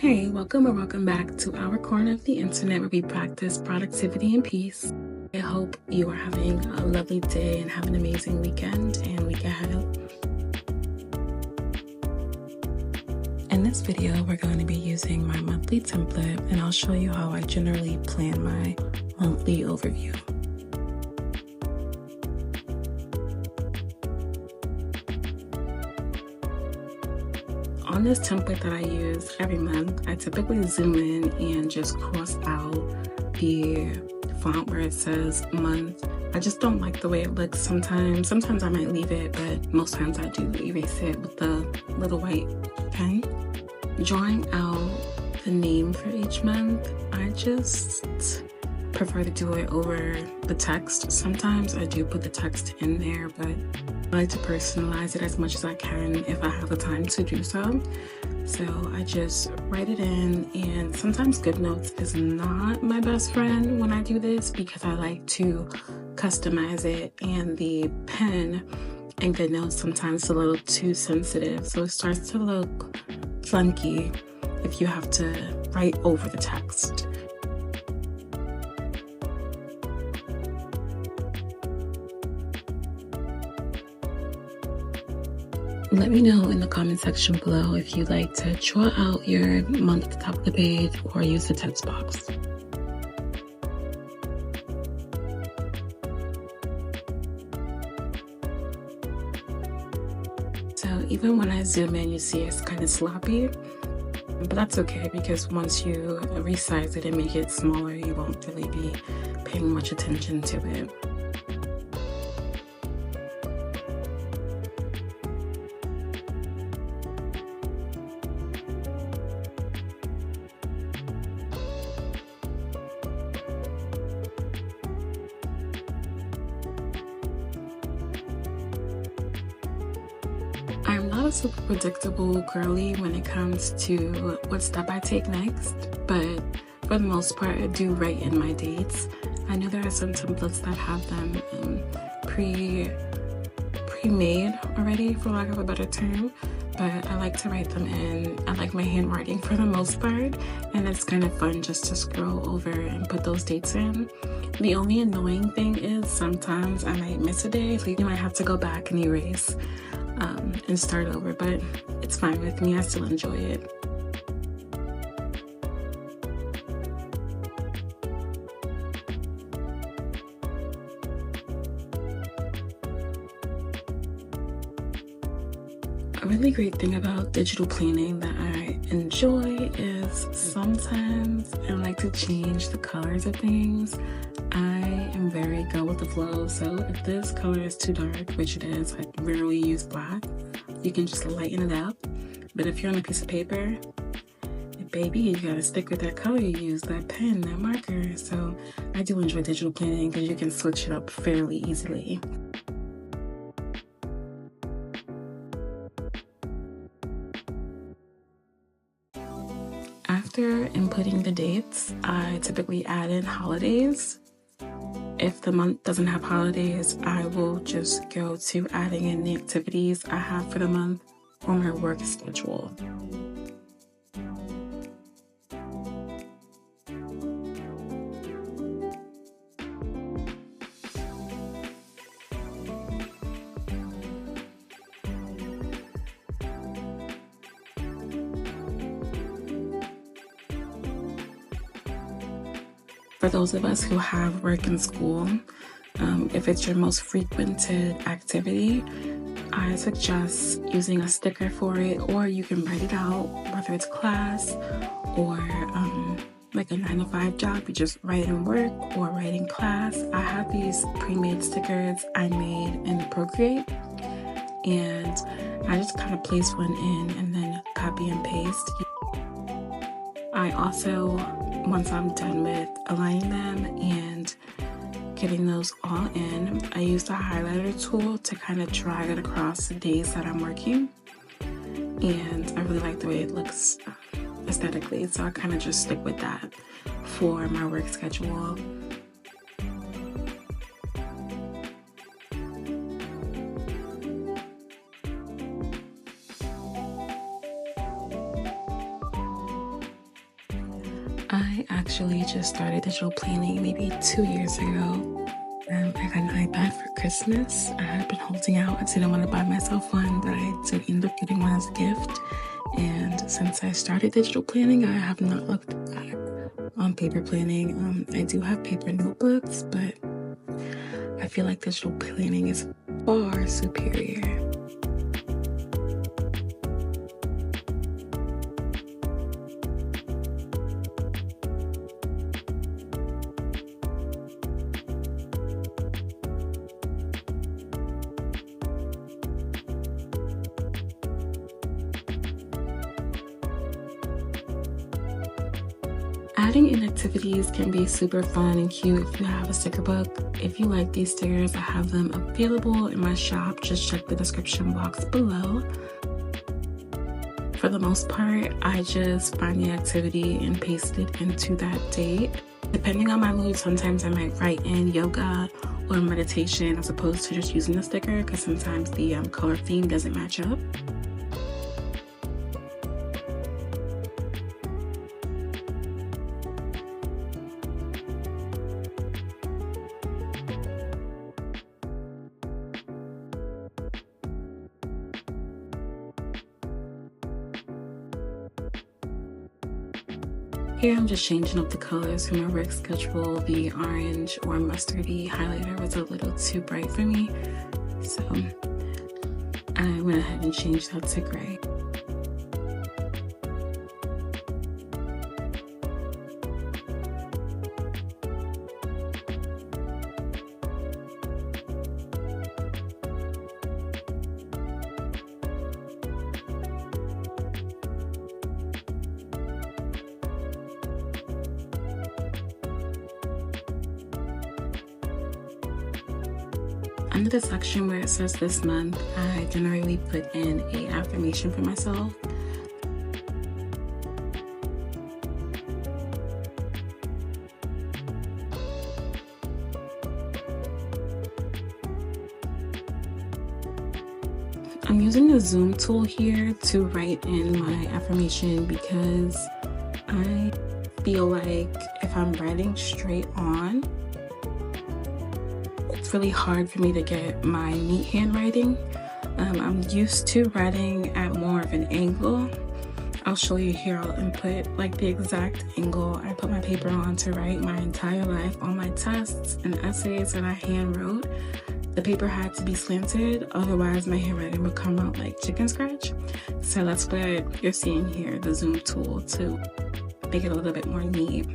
Hey, welcome or welcome back to our corner of the internet where we practice productivity and peace. I hope you are having a lovely day and have an amazing weekend and week ahead. In this video, we're going to be using my monthly template, and I'll show you how I generally plan my monthly overview. On this template that I use every month, I typically zoom in and just cross out the font where it says month. I just don't like the way it looks sometimes. Sometimes I might leave it, but most times I do erase it with the little white pen. Drawing out the name for each month, I just prefer to do it over the text. Sometimes I do put the text in there, but I like to personalize it as much as I can if I have the time to do so. So I just write it in, and sometimes GoodNotes is not my best friend when I do this because I like to customize it, and the pen in GoodNotes sometimes is a little too sensitive, so it starts to look clunky if you have to write over the text. Let me know in the comment section below if you'd like to draw out your month at the top of the page or use the text box. So even when I zoom in, you see it's kind of sloppy, but that's okay because once you resize it and make it smaller, you won't really be paying much attention to it. I'm not a super predictable girly when it comes to what step I take next, but for the most part, I do write in my dates. I know there are some templates that have them pre-made already, for lack of a better term, but I like to write them in. I like my handwriting for the most part, and it's kind of fun just to scroll over and put those dates in. The only annoying thing is sometimes I might miss a day, so you might have to go back and erase and start over, but it's fine with me. I still enjoy it. A really great thing about digital planning that I enjoy is sometimes I like to change the colors of things. I am very go with the flow, so if this color is too dark, which it is, I rarely use black, you can just lighten it up. But if you're on a piece of paper, baby, you gotta stick with that color you use, that pen, that marker. So I do enjoy digital planning because you can switch it up fairly easily. After inputting the dates, I typically add in holidays. If the month doesn't have holidays, I will just go to adding in the activities I have for the month on my work schedule. For those of us who have work and school, if it's your most frequented activity, I suggest using a sticker for it, or you can write it out, whether it's class or like a 9-to-5 job, you just write in work or write in class. I have these pre-made stickers I made in Procreate, and I just kind of place one in and then copy and paste. I also, once I'm done with aligning them and getting those all in, I use the highlighter tool to kind of drag it across the days that I'm working. And I really like the way it looks aesthetically, so I kind of just stick with that for my work schedule. I actually just started digital planning maybe 2 years ago. I got an iPad for Christmas. I had been holding out. I didn't want to buy myself one, but I did end up getting one as a gift. And since I started digital planning, I have not looked back on paper planning. I do have paper notebooks, but I feel like digital planning is far superior. Adding in activities can be super fun and cute if you have a sticker book. If you like these stickers, I have them available in my shop. Just check the description box below. For the most part, I just find the activity and paste it into that date. Depending on my mood, sometimes I might write in yoga or meditation as opposed to just using the sticker, because sometimes the color theme doesn't match up. Here I'm just changing up the colors for my work schedule. The orange or mustardy highlighter was a little too bright for me, so I went ahead and changed that to gray. Under the section where it says this month, I generally put in an affirmation for myself. I'm using the zoom tool here to write in my affirmation because I feel like if I'm writing straight on, it's really hard for me to get my neat handwriting. I'm used to writing at more of an angle. I'll show you here. I'll input like the exact angle I put my paper on to write my entire life. All my tests and essays that I hand wrote, the paper had to be slanted, otherwise my handwriting would come out like chicken scratch. So that's what you're seeing here, the zoom tool, to make it a little bit more neat.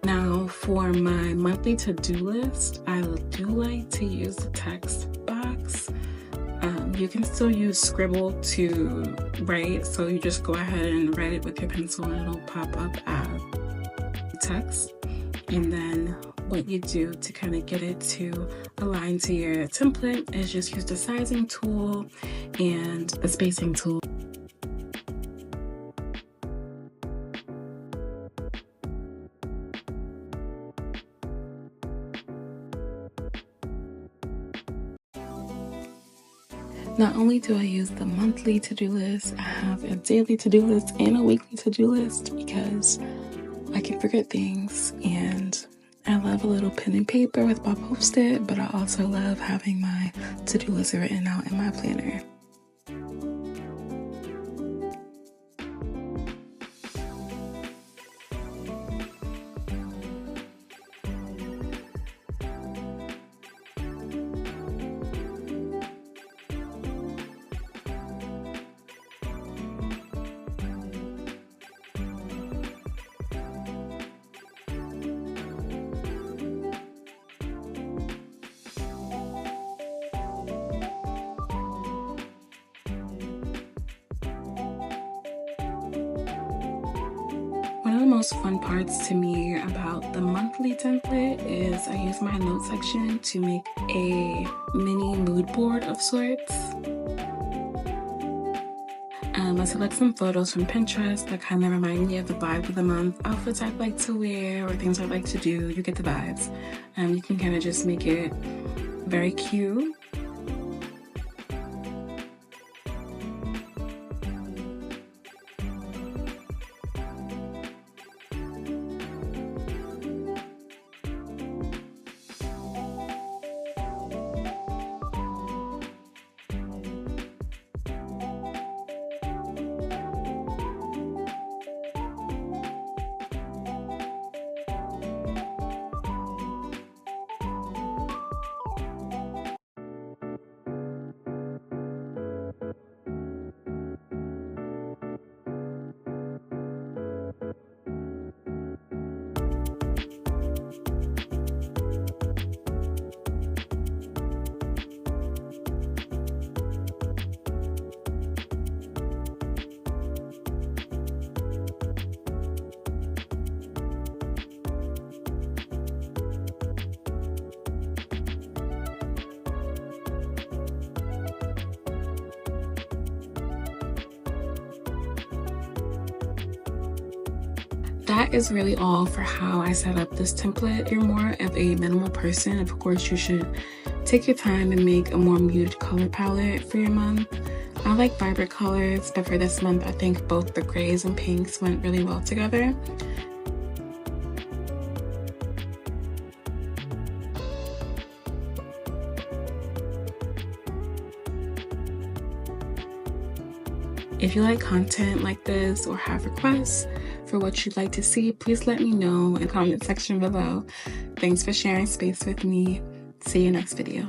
Now for my monthly to-do list, I do like to use the text box. You can still use Scribble to write, so you just go ahead and write it with your pencil and it'll pop up as text. And then what you do to kind of get it to align to your template is just use the sizing tool and the spacing tool. Not only do I use the monthly to-do list, I have a daily to-do list and a weekly to-do list because I can forget things, and I love a little pen and paper with my post-it, but I also love having my to-do list written out in my planner. One of the most fun parts to me about the monthly template is I use my note section to make a mini mood board of sorts. I select some photos from Pinterest that kind of remind me of the vibe of the month, outfits I'd like to wear or things I'd like to do. You get the vibes. You can kind of just make it very cute. that is really all for how I set up this template. If you're more of a minimal person, of course you should take your time and make a more muted color palette for your month. I like vibrant colors, but for this month I think both the grays and pinks went really well together. If you like content like this or have requests for what you'd like to see, please let me know in the comment section below. Thanks for sharing space with me. See you next video.